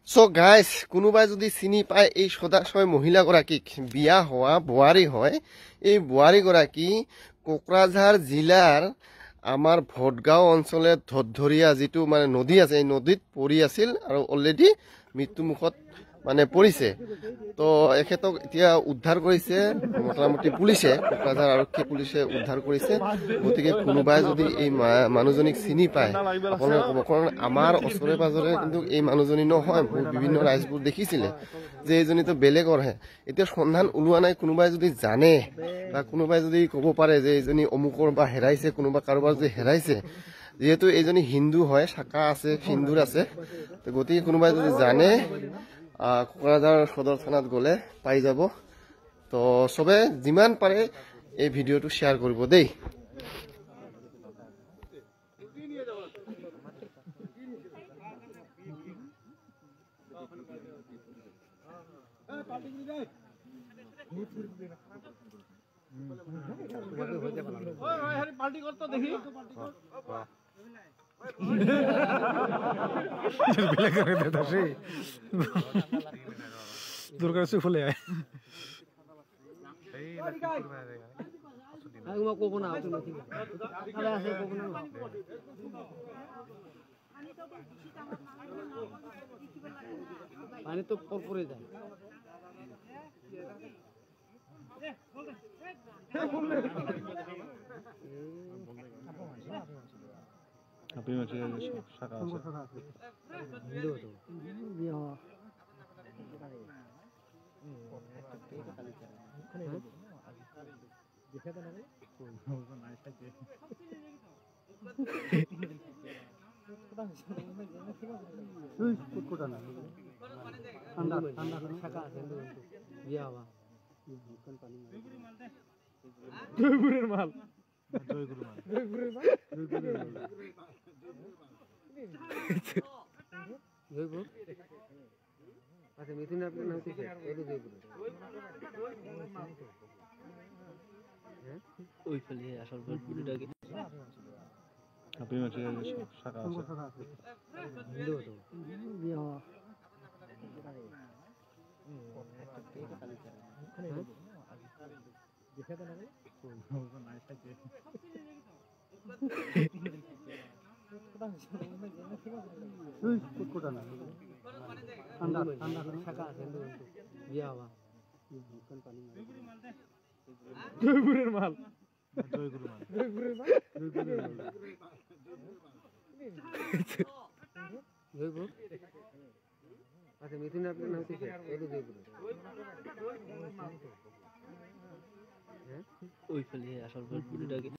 so guys কোনোবাই যদি চিনি পায় এই সদাশয় মহিলাগৰাকীক বিয়া হোৱা বোৱাৰী হয় এই বোৱাৰীগৰাকী কোকৰাঝাৰ জিলাৰ আমাৰ ভটগাঁও অঞ্চলে ধৰধৰীয়া যিটো মানে নদী আছে এই নদীত পৰি আছিল আৰু অলৰেডি মৃত্যুমুখত মানে পৰিছে তো এখেতক এতিয়া উদ্ধাৰ কৰিছে মোটামুটি পুলিচে কোকৰাঝাৰ আৰক্ষী পুলিচে উদ্ধাৰ কৰিছে গতিকে কোনোবাই যদি এই মানুহজনীক চিনি পায় আপোনালোকে ক'ব কাৰণ আমাৰ ওচৰে পাজৰে কিন্তু এই মানুহজনী নহয় বিভিন্ন ৰাইজবোৰ দেখিছিলে যে এইজনীতো বেলেগৰহে এতিয়া সন্ধান ওলোৱা নাই কোনোবাই যদি জানে বা কোনোবাই যদি ক'ব পাৰে যে এইজনী অমুকৰ বা হেৰাইছে কোনোবা কাৰোবাৰ যদি হেৰাইছে যেহেতু এইজনী হিন্দু হয় শাখা আছে সিন্দুৰ আছে গতিকে কোনোবাই যদি জানে কোকৰাঝাৰ সদৰ থানাত গ'লে পাই যাব তো সবে যিমান পাৰে এই ভিডিঅ'টো শ্বেয়াৰ কৰিব দেই দুর্গার চুপ হলে পানি তো পরে যায় আপনি মাঝে শাখা আছে হিন্দু তো বিয়ে হওয়া জয়গুরুর মাল জয়গুরুর মাল জয়গুরু আচ্ছা মিথুন আপনার নাম কি এটা জয়গুরু হ্যাঁ ওই ফেলে আসল ভিডিওটাকে আপনি মাঝে শাখা আছে হিন্দু তো বিয়ে হওয়া জয়গুরুর মাল জয়গুরুর মাল জয়গুরু আচ্ছা মিথুন আপনার নাম কি এটা জয়গুরু হ্যাঁ ওই ফেলে আসল ভিডিওটাকে